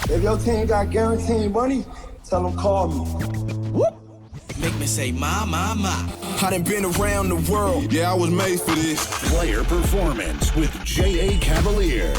If your team got guaranteed money, tell them call me. Whoop. Make me say, my. I done been around the world. Yeah, I was made for this. Player Performance with J.A. Cavalier.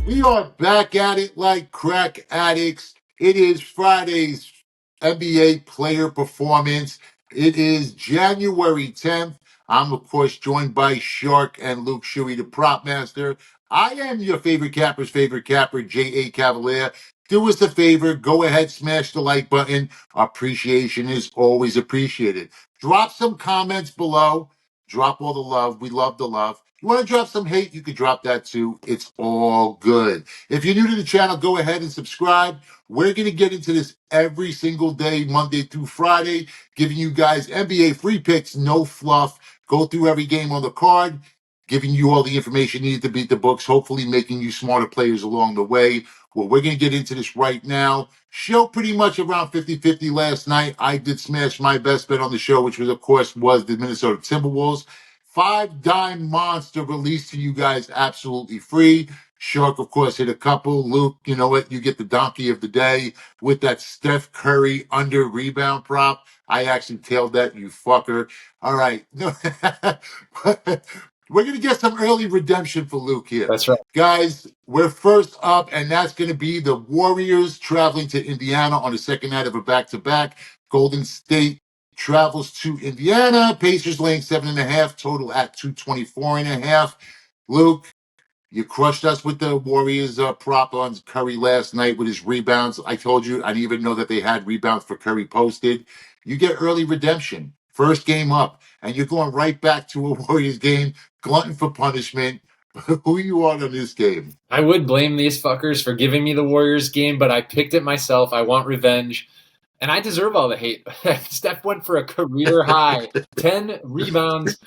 We are back at it like crack addicts. It is Friday's NBA Player Performance. It is January 10th. I'm, of course, joined by Shark and Luke Shuey, the prop master. I am your favorite capper's favorite capper, J.A. Cavalier. Do us a favor. Go ahead, smash the like button. Appreciation is always appreciated. Drop some comments below. Drop all the love. We love the love. You want to drop some hate? You can drop that too. It's all good. If you're new to the channel, go ahead and subscribe. We're going to get into this every single day, Monday through Friday, giving you guys NBA free picks, no fluff. Go through every game on the card, giving you all the information needed to beat the books, hopefully making you smarter players along the way. Well, we're going to get into this right now. Show pretty much around 50-50 last night. I did smash my best bet on the show, which was, of course, was the Minnesota Timberwolves. 5-dime monster released to you guys absolutely free. Shark, of course, hit a couple. Luke, you know what? You get the donkey of the day with that Steph Curry under rebound prop. I actually tailed that, you fucker. All right. We're going to get some early redemption for Luke here. That's right. Guys, we're first up, and that's going to be the Warriors traveling to Indiana on the second night of a back-to-back. Golden State travels to Indiana. Pacers laying 7.5, total at 224.5. Luke, you crushed us with the Warriors prop on Curry last night with his rebounds. I told you, I didn't even know that they had rebounds for Curry posted. You get early redemption. First game up, and you're going right back to a Warriors game, glutton for punishment. Who you on this game? I would blame these fuckers for giving me the Warriors game, but I picked it myself. I want revenge. And I deserve all the hate. Steph went for a career high, 10 rebounds.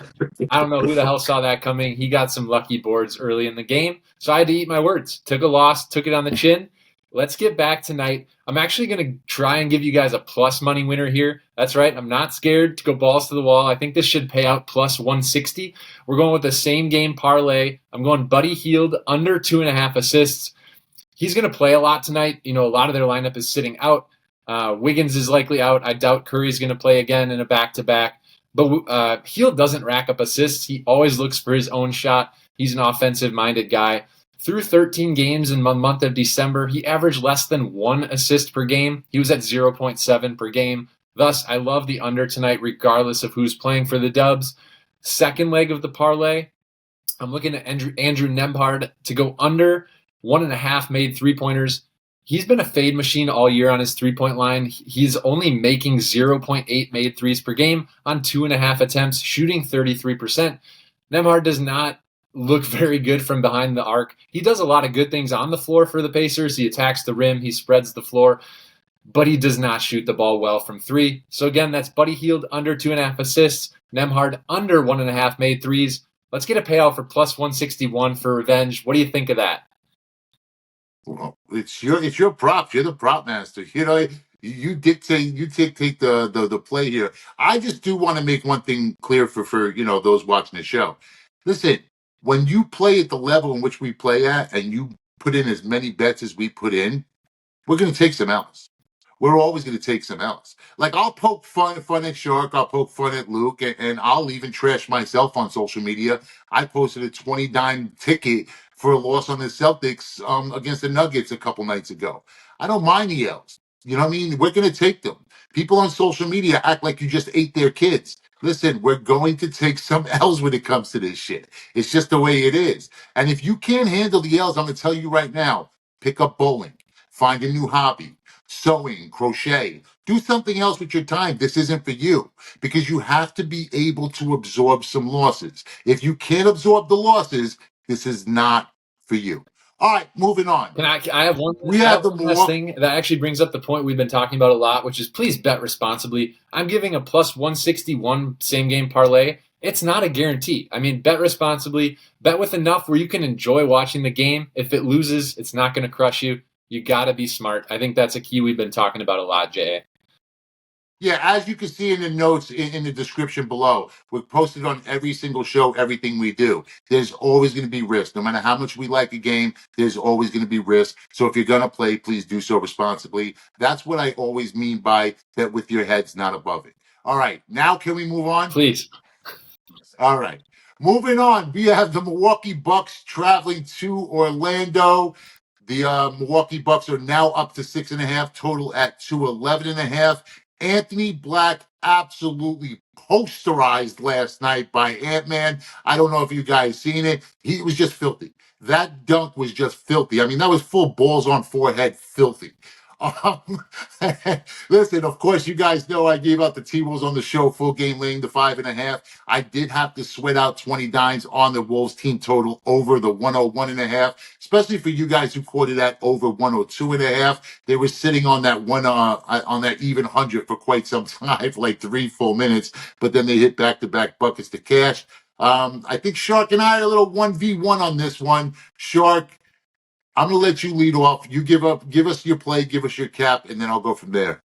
I don't know who the hell saw that coming. He got some lucky boards early in the game. So I had to eat my words. Took a loss, took it on the chin. Let's get back tonight. I'm actually going to try and give you guys a plus money winner here. That's right. I'm not scared to go balls to the wall. I think this should pay out plus 160. We're going with the same game parlay. I'm going Buddy Hield under 2.5 assists. He's going to play a lot tonight. You know, a lot of their lineup is sitting out. Wiggins is likely out. I doubt Curry's going to play again in a back-to-back. But Hield doesn't rack up assists. He always looks for his own shot. He's an offensive-minded guy. Through 13 games in the month of December, he averaged less than 1 assist per game. He was at 0.7 per game. Thus, I love the under tonight regardless of who's playing for the Dubs. Second leg of the parlay, I'm looking at Andrew Nembhard to go under 1.5 made three-pointers. He's been a fade machine all year on his three-point line. He's only making 0.8 made threes per game on 2.5 attempts, shooting 33%. Nembhard does not look very good from behind the arc. He does a lot of good things on the floor for the Pacers. He attacks the rim. He spreads the floor. But he does not shoot the ball well from three. So again, that's Buddy Hield under 2.5 assists. Nembhard under 1.5 made threes. Let's get a payout for plus 161 for revenge. What do you think of that? Well, it's your props. You're the prop master. You know, you dictate the play here. I just do want to make one thing clear for you know those watching the show. Listen, when you play at the level in which we play at, and you put in as many bets as we put in, we're going to take some L's. We're always going to take some L's. Like I'll poke fun at Shark, I'll poke fun at Luke, and I'll even trash myself on social media. I posted a 20-dime ticket for a loss on the Celtics against the Nuggets a couple nights ago. I don't mind the L's. You know what I mean? We're going to take them. People on social media act like you just ate their kids. Listen, we're going to take some L's when it comes to this shit. It's just the way it is. And if you can't handle the L's, I'm going to tell you right now, pick up bowling, find a new hobby, sewing, crochet, do something else with your time. This isn't for you because you have to be able to absorb some losses. If you can't absorb the losses, this is not for you. All right, moving on. I have one last thing that actually brings up the point we've been talking about a lot, which is please bet responsibly. I'm giving a plus 161 same game parlay. It's not a guarantee. I mean, bet responsibly, bet with enough where you can enjoy watching the game. If it loses, it's not going to crush you. You got to be smart. I think that's a key we've been talking about a lot, Jay. Yeah, as you can see in the notes in the description below, we've posted on every single show, everything we do. There's always going to be risk. No matter how much we like a game, there's always going to be risk. So if you're going to play, please do so responsibly. That's what I always mean by that with your heads not above it. All right, now can we move on? Please. All right. Moving on, we have the Milwaukee Bucks traveling to Orlando. The Milwaukee Bucks are now up to 6.5, total at 211.5. Anthony Black absolutely posterized last night by Ant-Man. I don't know if you guys seen it. He was just filthy. That dunk was just filthy. I mean, that was full balls on forehead filthy. Um, Listen, of course, you guys know I gave out the T-Wolves on the show, full game laying the 5.5. I did have to sweat out 20 dimes on the Wolves team total over the 101.5, especially for you guys who quoted that over 102.5. They were sitting on that on that even 100 for quite some time, for like 3 full minutes, but then they hit back-to-back buckets to cash. I think Shark and I are a little 1v1 on this one. Shark, I'm going to let you lead off. You give us your play, give us your cap, and then I'll go from there.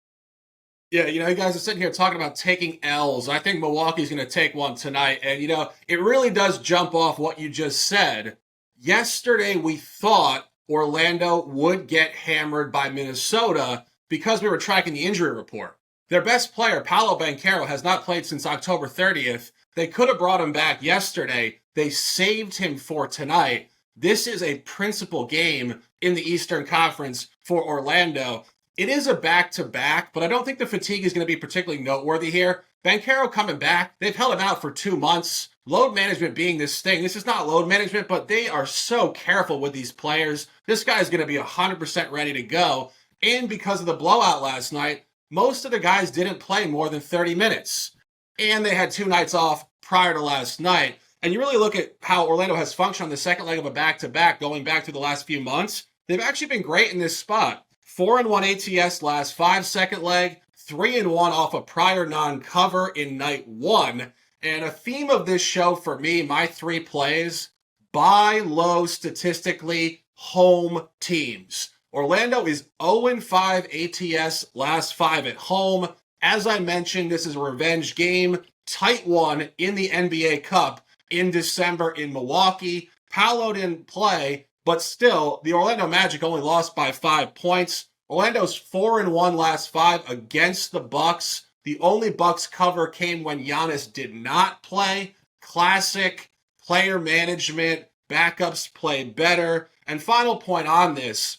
Yeah, you guys are sitting here talking about taking L's. I think Milwaukee's going to take one tonight. And, it really does jump off what you just said. Yesterday, we thought Orlando would get hammered by Minnesota because we were tracking the injury report. Their best player, Paolo Banchero, has not played since October 30th. They could have brought him back yesterday. They saved him for tonight. This is a principal game in the Eastern Conference for Orlando. It is a back-to-back, but I don't think the fatigue is going to be particularly noteworthy here. Banchero coming back. They've held him out for 2 months. Load management being this thing. This is not load management, but they are so careful with these players. This guy is going to be 100% ready to go. And because of the blowout last night, most of the guys didn't play more than 30 minutes. And they had 2 nights off prior to last night. And you really look at how Orlando has functioned on the second leg of a back-to-back going back to the last few months. They've actually been great in this spot. 4-1 ATS last 5 second leg, 3-1 off a prior non-cover in night 1. And a theme of this show for me, my 3 plays, buy low statistically home teams. Orlando is 0-5 ATS last 5 at home. As I mentioned, this is a revenge game. Tight one in the NBA Cup in December in Milwaukee. Paolo didn't play, but still, the Orlando Magic only lost by 5 points. Orlando's 4-1 last 5 against the Bucks. The only Bucks cover came when Giannis did not play. Classic player management. Backups play better. And final point on this,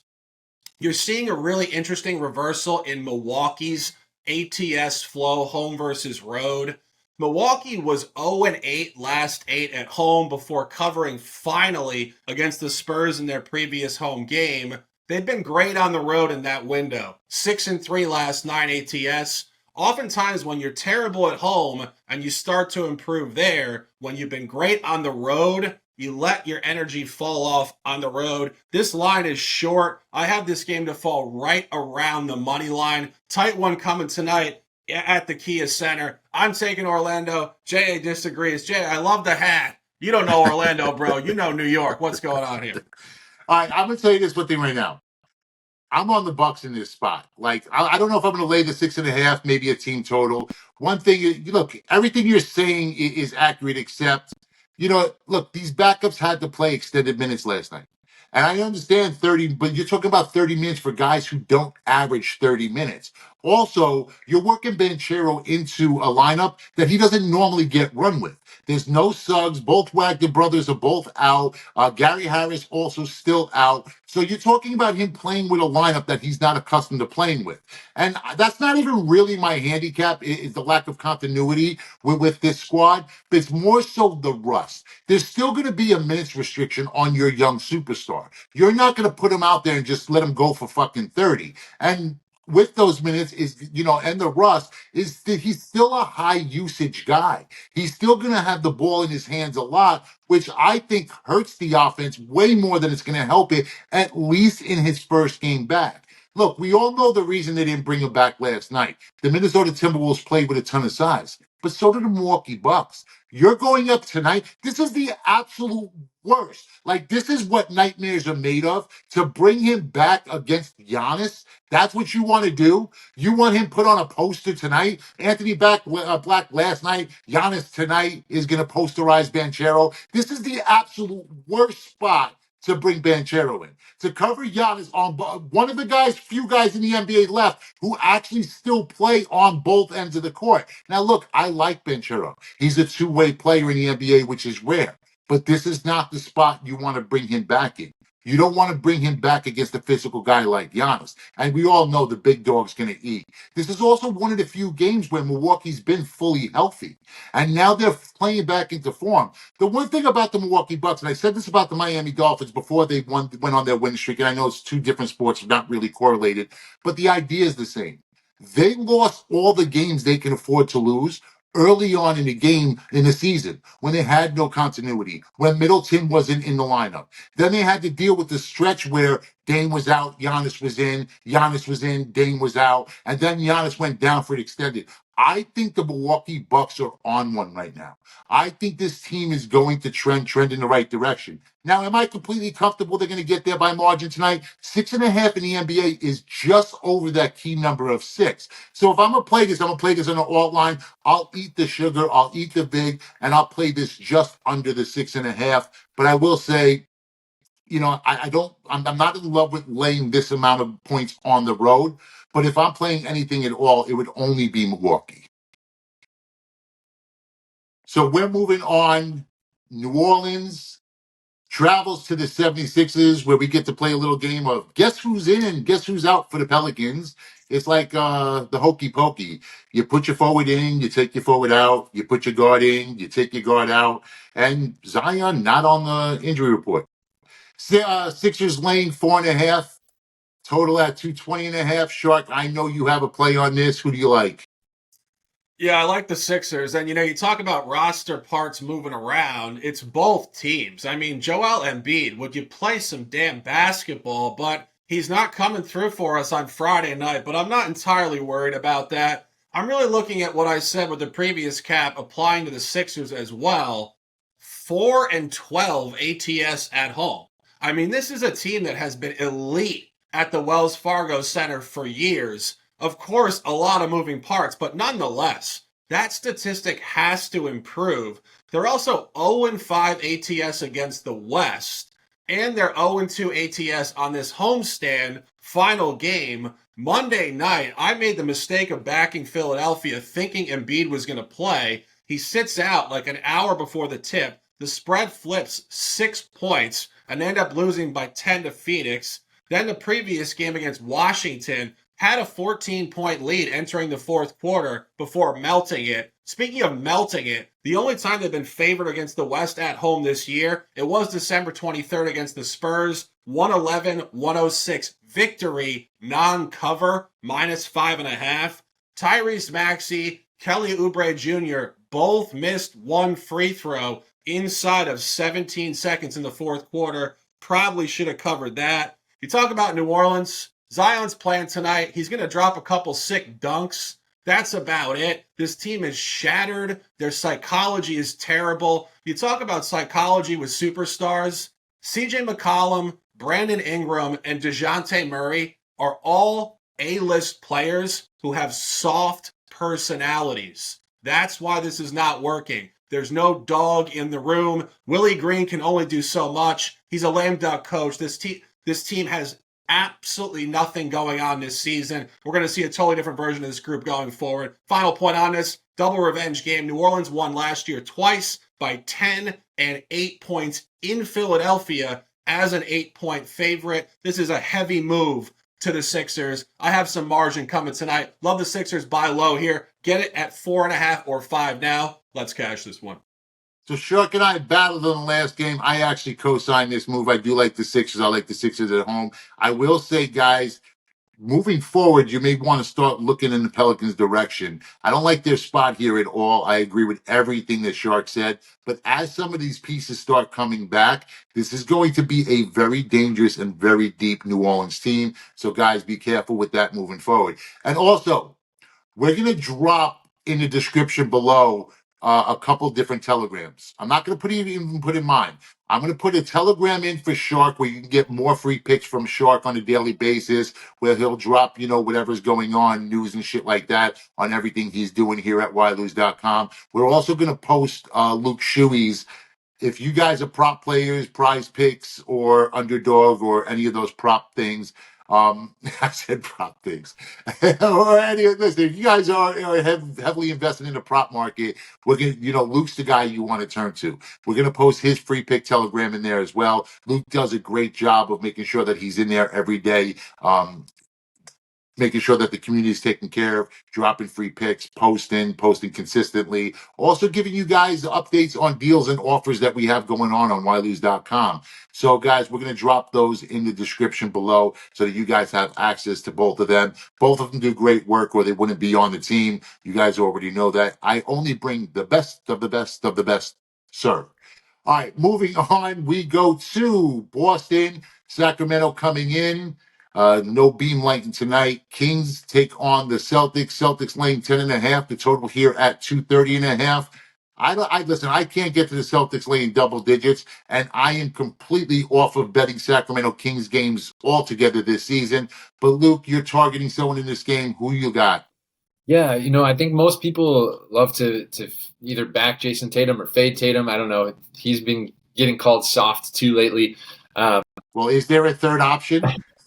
you're seeing a really interesting reversal in Milwaukee's ATS flow, home versus road. Milwaukee was 0-8 last 8 at home before covering finally against the Spurs in their previous home game. They've been great on the road in that window. 6-3 last 9 ATS. Oftentimes when you're terrible at home and you start to improve there, when you've been great on the road, you let your energy fall off on the road. This line is short. I have this game to fall right around the money line. Tight one coming tonight at the Kia Center. I'm taking Orlando. Jay disagrees. Jay, I love the hat. You don't know Orlando, bro. You know New York. What's going on here? All right, I'm going to tell you this one thing right now. I'm on the Bucks in this spot. Like, I don't know if I'm going to lay the 6.5, maybe a team total. One thing, look, everything you're saying is accurate, except, look, these backups had to play extended minutes last night. And I understand 30, but you're talking about 30 minutes for guys who don't average 30 minutes. Also, you're working Banchero into a lineup that he doesn't normally get run with. There's no Suggs. Both Wagner brothers are both out. Gary Harris also still out. So you're talking about him playing with a lineup that he's not accustomed to playing with. And that's not even really my handicap, is the lack of continuity with this squad. But it's more so the rust. There's still going to be a minutes restriction on your young superstar. You're not going to put him out there and just let him go for fucking 30. And with those minutes and the rust is that he's still a high usage guy. He's still going to have the ball in his hands a lot, which I think hurts the offense way more than it's going to help it, at least in his first game back. Look, we all know the reason they didn't bring him back last night. The Minnesota Timberwolves played with a ton of size, but so did the Milwaukee Bucks. You're going up tonight. This is the absolute worst. Like, this is what nightmares are made of. To bring him back against Giannis, that's what you want to do? You want him put on a poster tonight? Anthony Black last night. Giannis tonight is going to posterize Banchero. This is the absolute worst spot to bring Banchero in. To cover Giannis on one of the few guys in the NBA left who actually still play on both ends of the court. Now, look, I like Banchero. He's a two-way player in the NBA, which is rare. But this is not the spot you want to bring him back in. You don't want to bring him back against a physical guy like Giannis. And we all know the big dog's going to eat. This is also one of the few games where Milwaukee's been fully healthy. And now they're playing back into form. The one thing about the Milwaukee Bucks, and I said this about the Miami Dolphins before they went on their win streak, and I know it's two different sports, not really correlated, but the idea is the same. They lost all the games they can afford to lose early on in the game in the season when they had no continuity, when Middleton wasn't in the lineup. Then they had to deal with the stretch where Dame was out, Giannis was in, Dame was out, and then Giannis went down for an extended. I think the Milwaukee Bucks are on one right now. I think this team is going to trend in the right direction. Now, am I completely comfortable they're going to get there by margin tonight? 6.5 in the NBA is just over that key number of 6. So if I'm going to play this, I'm going to play this on an alt line. I'll eat the sugar, I'll eat the vig, and I'll play this just under the 6.5. But I will say, I'm not in love with laying this amount of points on the road. But if I'm playing anything at all, it would only be Milwaukee. So we're moving on. New Orleans travels to the 76ers, where we get to play a little game of guess who's in and guess who's out for the Pelicans. It's like the hokey pokey. You put your forward in, you take your forward out. You put your guard in, you take your guard out. And Zion not on the injury report. Sixers laying 4.5. Total at 220.5. Shark, I know you have a play on this. Who do you like? Yeah, I like the Sixers. And, you talk about roster parts moving around. It's both teams. I mean, Joel Embiid, would you play some damn basketball? But he's not coming through for us on Friday night. But I'm not entirely worried about that. I'm really looking at what I said with the previous cap applying to the Sixers as well. 4-12 ATS at home. I mean, this is a team that has been elite at the Wells Fargo Center for years. Of course, a lot of moving parts, but nonetheless, that statistic has to improve. They're also 0-5 ATS against the West, and they're 0-2 ATS on this homestand final game. Monday night, I made the mistake of backing Philadelphia, thinking Embiid was going to play. He sits out like an hour before the tip. The spread flips 6 points and end up losing by 10 to Phoenix. Then the previous game against Washington had a 14-point lead entering the fourth quarter before melting it. Speaking of melting it, the only time they've been favored against the West at home this year, it was December 23rd against the Spurs. 111-106 victory, non-cover, -5.5. Tyrese Maxey, Kelly Oubre Jr. both missed one free throw inside of 17 seconds in the fourth quarter. Probably should have covered that. You talk about New Orleans. Zion's playing tonight. He's going to drop a couple sick dunks. That's about it. This team is shattered. Their psychology is terrible. You talk about psychology with superstars. CJ McCollum, Brandon Ingram, and DeJounte Murray are all A-list players who have soft personalities. That's why this is not working. There's no dog in the room. Willie Green can only do so much. He's a lame duck coach. This team has absolutely nothing going on this season. We're going to see a totally different version of this group going forward. Final point on this, double revenge game. New Orleans won last year twice by 10 and 8 points in Philadelphia as an 8-point favorite. This is a heavy move to the Sixers. I have some margin coming tonight. Love the Sixers, buy low here. Get it at 4.5 or 5 now. Let's cash this one. So Shark and I battled in the last game. I actually co-signed this move. I do like the Sixers. I like the Sixers at home. I will say, guys, moving forward, you may want to start looking in the Pelicans' direction. I don't like their spot here at all. I agree with everything that Shark said. But as some of these pieces start coming back, this is going to be a very dangerous and very deep New Orleans team. So, guys, be careful with that moving forward. And also, we're going to drop in the description below a couple different telegrams. I'm not going to even put in mine. I'm going to put a telegram in for Shark where you can get more free picks from Shark on a daily basis, where he'll drop, whatever's going on, news and shit like that on everything he's doing here at whylose.com. We're also going to post Luke Shuey's. If you guys are prop players, prize picks, or underdog, or any of those prop things, I said prop things. Or listen, if you guys are heavily invested in the prop market, we're gonna, Luke's the guy you want to turn to. We're gonna post his free pick telegram in there as well. Luke does a great job of making sure that he's in there every day. Making sure that the community is taken care of, dropping free picks, posting consistently. Also giving you guys updates on deals and offers that we have going on whylose.com. So, guys, we're going to drop those in the description below so that you guys have access to both of them. Both of them do great work or they wouldn't be on the team. You guys already know that. I only bring the best of the best of the best, sir. All right, moving on, we go to Boston, Sacramento coming in. No beam lighting tonight. Kings take on the Celtics. Celtics laying 10.5. The total here at 230.5. Listen, I can't get to the Celtics laying double digits, and I am completely off of betting Sacramento Kings games altogether this season. But Luke, you're targeting someone in this game. Who you got? Yeah, I think most people love to either back Jason Tatum or fade Tatum. I don't know. He's been getting called soft too lately. Well, is there a third option?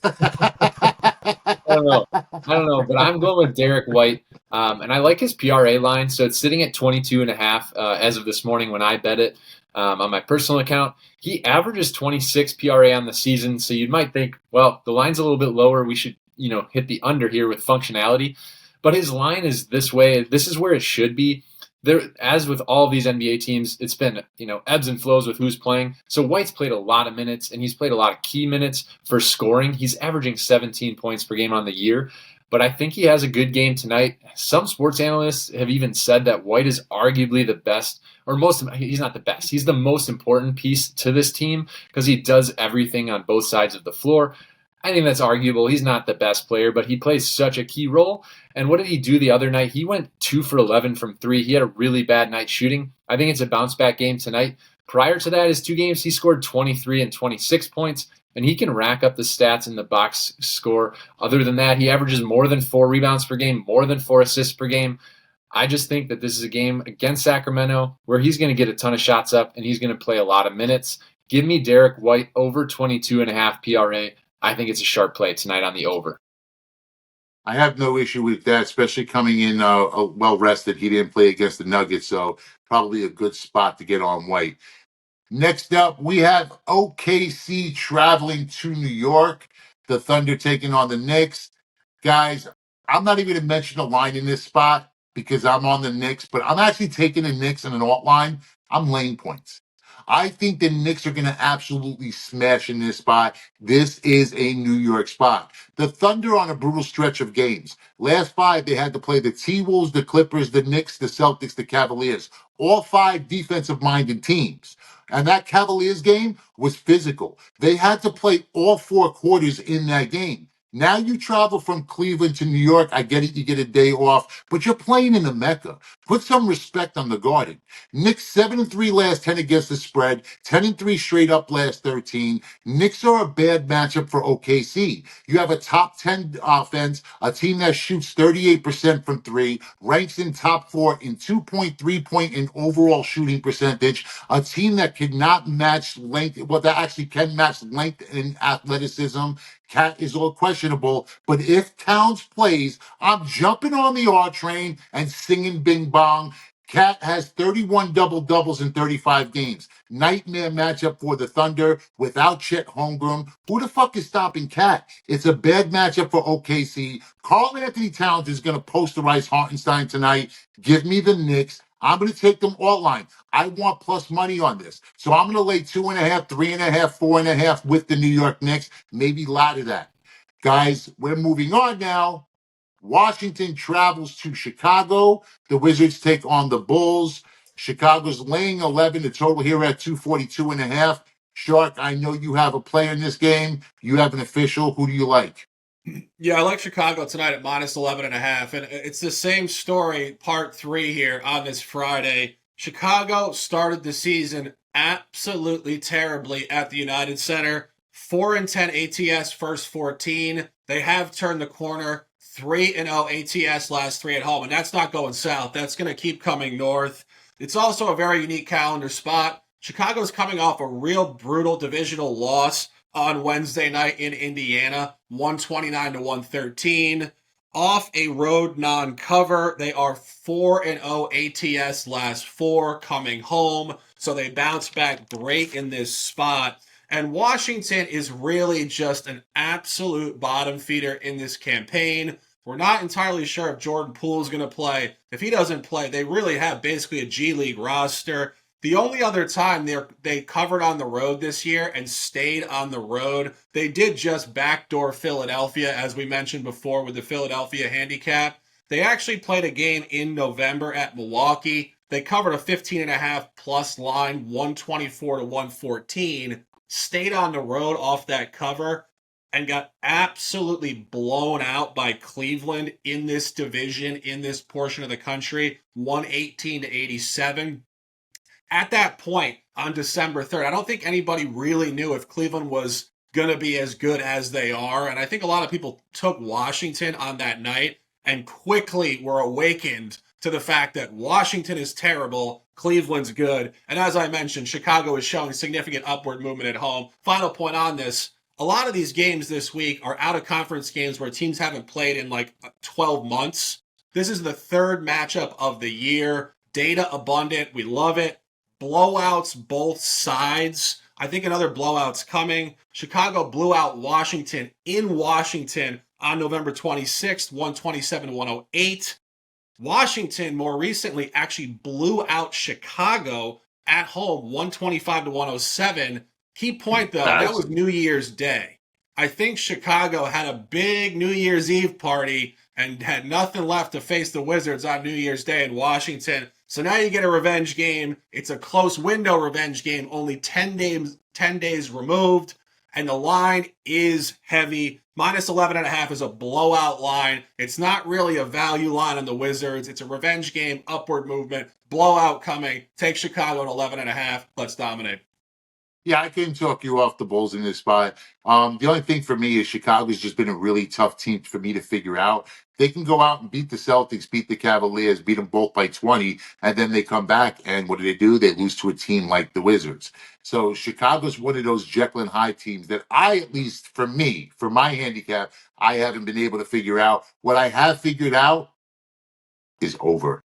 I don't know, but I'm going with Derek White, and I like his PRA line. So it's sitting at 22.5 as of this morning when I bet it on my personal account. He averages 26 PRA on the season, so you might think, well, the line's a little bit lower. We should, hit the under here with functionality. But his line is this way. This is where it should be. There, as with all these NBA teams, it's been, ebbs and flows with who's playing. So White's played a lot of minutes, and he's played a lot of key minutes for scoring. He's averaging 17 points per game on the year. But I think he has a good game tonight. Some sports analysts have even said that White is arguably the best, or he's not the best. He's the most important piece to this team because he does everything on both sides of the floor. I think that's arguable. He's not the best player, but he plays such a key role. And what did he do the other night? He went 2 for 11 from 3. He had a really bad night shooting. I think it's a bounce back game tonight. Prior to that, his 2 games, he scored 23 and 26 points, and he can rack up the stats in the box score. Other than that, he averages more than 4 rebounds per game, more than 4 assists per game. I just think that this is a game against Sacramento where he's going to get a ton of shots up and he's going to play a lot of minutes. Give me Derek White over 22.5 PRA. I think it's a sharp play tonight on the over. I have no issue with that, especially coming in well rested. He didn't play against the Nuggets, so probably a good spot to get on White. Next up, we have OKC traveling to New York. The Thunder taking on the Knicks. Guys, I'm not even going to mention a line in this spot because I'm on the Knicks, but I'm actually taking the Knicks in an alt line. I'm laying points. I think the Knicks are going to absolutely smash in this spot. This is a New York spot. The Thunder on a brutal stretch of games. Last 5, they had to play the T-Wolves, the Clippers, the Knicks, the Celtics, the Cavaliers. All 5 defensive-minded teams. And that Cavaliers game was physical. They had to play all 4 quarters in that game. Now you travel from Cleveland to New York. I get it. You get a day off, but you're playing in the Mecca. Put some respect on the Garden. Knicks 7-3 last 10 against the spread, 10-3 straight up last 13. Knicks are a bad matchup for OKC. You have a top 10 offense, a team that shoots 38% from 3, ranks in top 4 in 2.3-point in overall shooting percentage, a team that cannot match length, well, that actually can match length and athleticism. Cat is all questionable, but if Towns plays, I'm jumping on the R train and singing Bing Bong. Cat has 31 double-doubles in 35 games. Nightmare matchup for the Thunder without Chet Holmgren. Who the fuck is stopping Cat? It's a bad matchup for OKC. Karl Anthony Towns is going to posterize Hartenstein tonight. Give me the Knicks. I'm going to take them all line. I want plus money on this. So I'm going to lay 2.5, 3.5, 4.5 with the New York Knicks. Maybe ladder that. Guys, we're moving on now. Washington travels to Chicago. The Wizards take on the Bulls. Chicago's laying 11. The total here at 242.5. Shark, I know you have a player in this game. You have an official. Who do you like? Yeah, I like Chicago tonight at minus 11.5. And it's the same story, part 3 here on this Friday. Chicago started the season absolutely terribly at the United Center. 4-10 ATS first 14. They have turned the corner. 3-0 ATS last 3 at home. And that's not going south. That's going to keep coming north. It's also a very unique calendar spot. Chicago's coming off a real brutal divisional loss on Wednesday night in Indiana, 129-113. Off a road non-cover, they are 4-0 ATS last 4 coming home, so they bounce back great in this spot. And Washington is really just an absolute bottom feeder in this campaign. We're not entirely sure if Jordan Poole is going to play. If he doesn't play, they really have basically a G League roster. The only other time they covered on the road this year and stayed on the road, they did just backdoor Philadelphia, as we mentioned before with the Philadelphia handicap. They actually played a game in November at Milwaukee. They covered a 15.5 plus line, 124-114, stayed on the road off that cover, and got absolutely blown out by Cleveland in this division, in this portion of the country, 118-87. At that point on December 3rd, I don't think anybody really knew if Cleveland was going to be as good as they are. And I think a lot of people took Washington on that night and quickly were awakened to the fact that Washington is terrible, Cleveland's good. And as I mentioned, Chicago is showing significant upward movement at home. Final point on this, a lot of these games this week are out-of-conference games where teams haven't played in like 12 months. This is the third matchup of the year. Data abundant. We love it. Blowouts both sides. I think another blowout's coming. Chicago blew out Washington in Washington on November 26th, 127-108. Washington more recently actually blew out Chicago at home, 125-107. Key point though, that was New Year's Day. I think Chicago had a big New Year's Eve party and had nothing left to face the Wizards on New Year's Day in Washington. So now you get a revenge game. It's a close window revenge game, only 10 days removed, and the line is heavy. Minus 11.5 is a blowout line. It's not really a value line on the Wizards. It's a revenge game, upward movement, blowout coming. Take Chicago at 11.5. Let's dominate. Yeah, I couldn't talk you off the Bulls in this spot. The only thing for me is Chicago's just been a really tough team for me to figure out. They can go out and beat the Celtics, beat the Cavaliers, beat them both by 20, and then they come back, and what do? They lose to a team like the Wizards. So Chicago's one of those Jekyll and Hyde teams that I, at least for me, for my handicap, I haven't been able to figure out. What I have figured out is over.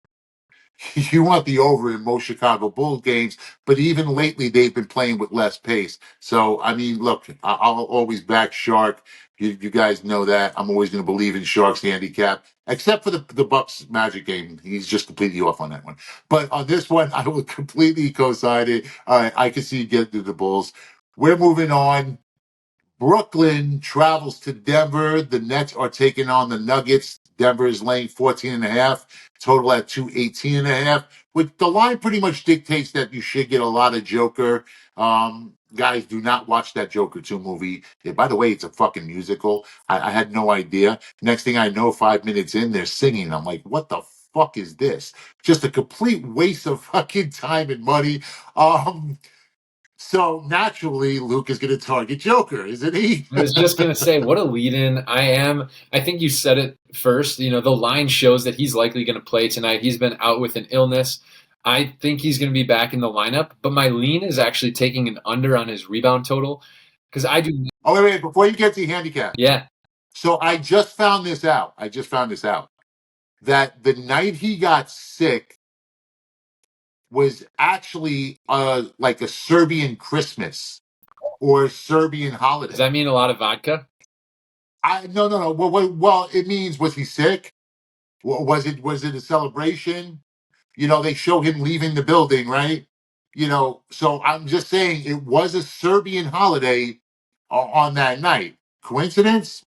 You want the over in most Chicago Bulls games, but even lately they've been playing with less pace. So, I mean, look, I'll always back Shark. You guys know that. I'm always going to believe in Shark's handicap, except for the Bucks Magic game. He's just completely off on that one. But on this one, I will completely co-sign it. All right, I can see you get to the Bulls. We're moving on. Brooklyn travels to Denver. The Nets are taking on the Nuggets. Denver is laying 14.5, total at 218.5. Which the line pretty much dictates that you should get a lot of Joker. Guys, do not watch that Joker 2 movie. Yeah, by the way, it's a fucking musical. I had no idea. Next thing I know, 5 minutes in, they're singing. I'm like, what the fuck is this? Just a complete waste of fucking time and money. So naturally, Luke is going to target Joker, isn't he? I was just going to say, what a lead-in. I think you said it first. You know, the line shows that he's likely going to play tonight. He's been out with an illness. I think he's going to be back in the lineup, but my lean is actually taking an under on his rebound total because I do. Oh, wait, before you get to the handicap. Yeah. So I just found this out. That the night he got sick was actually like a Serbian Christmas or a Serbian holiday. Does that mean a lot of vodka? No. Well, it means, was he sick? Was it a celebration? You know, they show him leaving the building, right? You know, so I'm just saying it was a Serbian holiday on that night. Coincidence?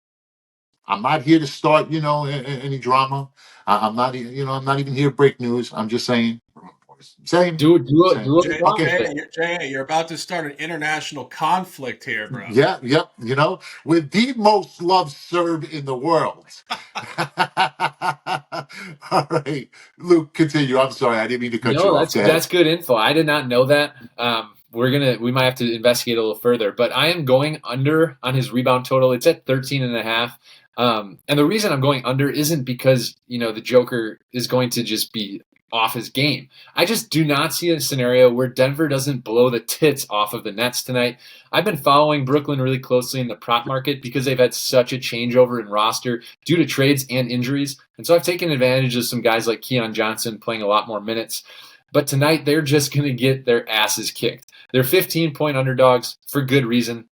I'm not here to start, any drama. I'm not even here to break news. I'm just saying. Same. Do a Jay, drama Okay. thing. You're about to start an international conflict here, bro. Yeah, yep. With the most loved Serb in the world. All right, Luke, continue. I'm sorry, I didn't mean to cut you No, off. Go that's ahead. good info. I did not know that. We might have to investigate a little further, but I am going under on his rebound total. It's at 13.5. And the reason I'm going under isn't because, the Joker is going to just be off his game. I just do not see a scenario where Denver doesn't blow the tits off of the Nets tonight. I've been following Brooklyn really closely in the prop market because they've had such a changeover in roster due to trades and injuries. And so I've taken advantage of some guys like Keon Johnson playing a lot more minutes. But tonight, they're just going to get their asses kicked. They're 15-point underdogs for good reason.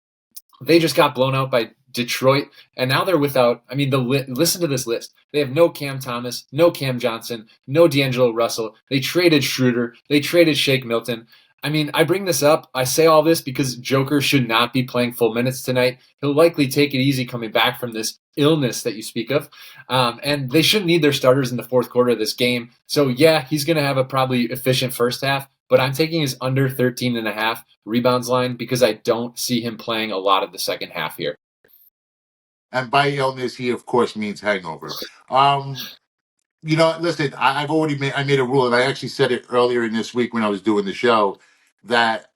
They just got blown out by Detroit, and now they're without. I mean, listen to this list. They have no Cam Thomas, no Cam Johnson, no D'Angelo Russell. They traded Schroeder. They traded Shake Milton. I mean, I bring this up. I say all this because Joker should not be playing full minutes tonight. He'll likely take it easy coming back from this illness that you speak of. And they shouldn't need their starters in the fourth quarter of this game. So, yeah, he's going to have a probably efficient first half, but I'm taking his under 13.5 rebounds line because I don't see him playing a lot of the second half here. And by illness, he of course means hangover. Listen, I've already made a rule, and I actually said it earlier in this week when I was doing the show, that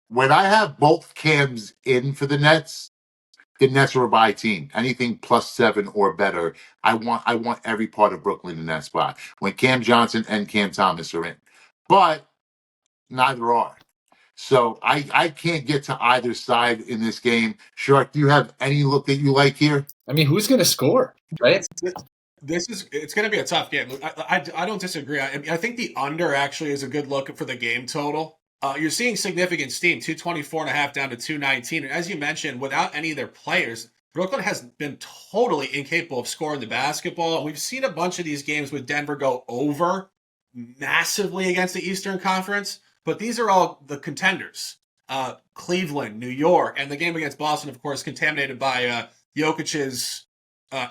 when I have both Cams in for the Nets are a buy team. Anything +7 or better, I want every part of Brooklyn in that spot. When Cam Johnson and Cam Thomas are in, but neither are. So I can't get to either side in this game. Shark, do you have any look that you like here? I mean, who's going to score, right? It's going to be a tough game. I don't disagree. I think the under actually is a good look for the game total. You're seeing significant steam, 224.5 down to 219. And as you mentioned, without any of their players, Brooklyn has been totally incapable of scoring the basketball. We've seen a bunch of these games with Denver go over massively against the Eastern Conference, but these are all the contenders. Cleveland, New York, and the game against Boston, of course, contaminated by Jokic's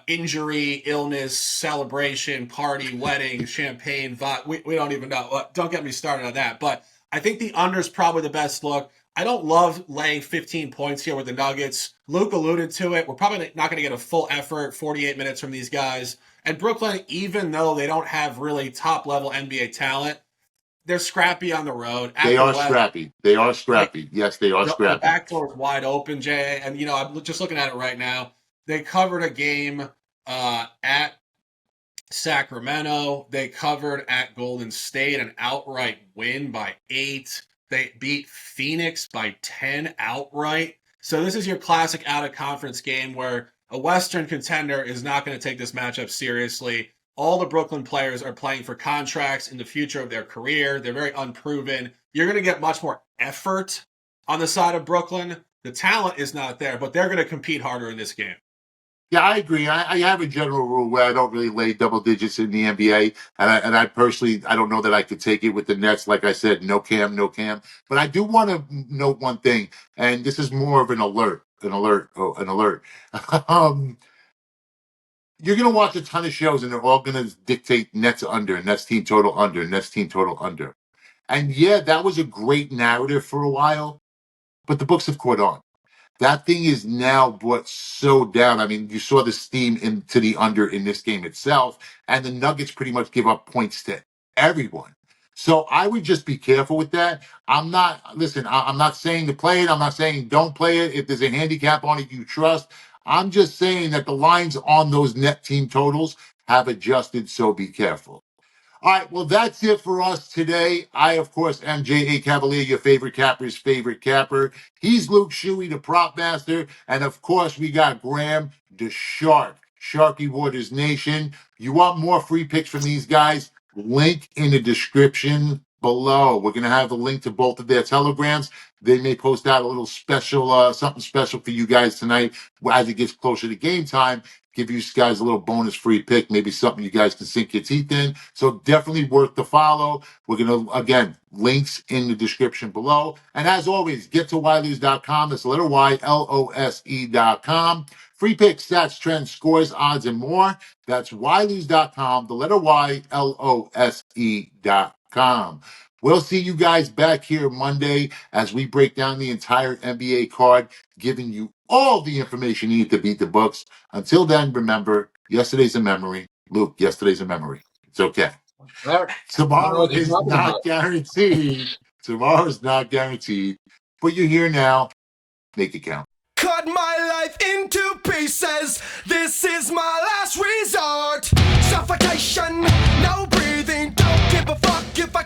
injury, illness, celebration, party, wedding, champagne, we don't even know. Don't get me started on that. But I think the under is probably the best look. I don't love laying 15 points here with the Nuggets. Luke alluded to it. We're probably not going to get a full effort, 48 minutes from these guys. And Brooklyn, even though they don't have really top-level NBA talent, they're scrappy on the road. They are scrappy. They are scrappy. Yes, they are scrappy. The back door is wide open, Jay. And, I'm just looking at it right now. They covered a game at Sacramento. They covered at Golden State, an outright win by 8. They beat Phoenix by 10 outright. So this is your classic out-of-conference game where a Western contender is not going to take this matchup seriously. All the Brooklyn players are playing for contracts in the future of their career. They're very unproven. You're going to get much more effort on the side of Brooklyn. The talent is not there, but they're going to compete harder in this game. Yeah, I agree. I have a general rule where I don't really lay double digits in the NBA, and I personally, I don't know that I could take it with the Nets. Like I said, no Cam. But I do want to note one thing, and this is more of an alert. You're going to watch a ton of shows, and they're all going to dictate Nets under, Nets team total under, Nets team total under. And yeah, that was a great narrative for a while, but the books have caught on. That thing is now brought so down. I mean, you saw the steam into the under in this game itself, and the Nuggets pretty much give up points to everyone. So I would just be careful with that. I'm not saying to play it. I'm not saying don't play it. If there's a handicap on it you trust, I'm just saying that the lines on those net team totals have adjusted, so be careful. All right, well, that's it for us today. I, of course, am J.A. Cavalier, your favorite capper's favorite capper. He's Luke Shuey, the prop master. And, of course, we got Graham, the shark, Sharky Waters Nation. You want more free picks from these guys? Link in the description below. We're going to have the link to both of their telegrams. They may post out a little special, something special for you guys tonight as it gets closer to game time. Give you guys a little bonus free pick, maybe something you guys can sink your teeth in. So definitely worth the follow. We're going to, again, links in the description below. And as always, get to ylose.com. That's the letter Y, LOSE.com. Free picks, stats, trends, scores, odds, and more. That's ylose.com, the letter Y, LOSE.com. We'll see you guys back here Monday as we break down the entire NBA card, giving you all the information you need to beat the books. Until then, remember, yesterday's a memory. Luke, yesterday's a memory. It's okay. Tomorrow is not guaranteed. Tomorrow is not guaranteed. But you're here now. Make it count. Cut my life into pieces. This is my last resort. Suffocation, no breathing. Don't give a fuck if I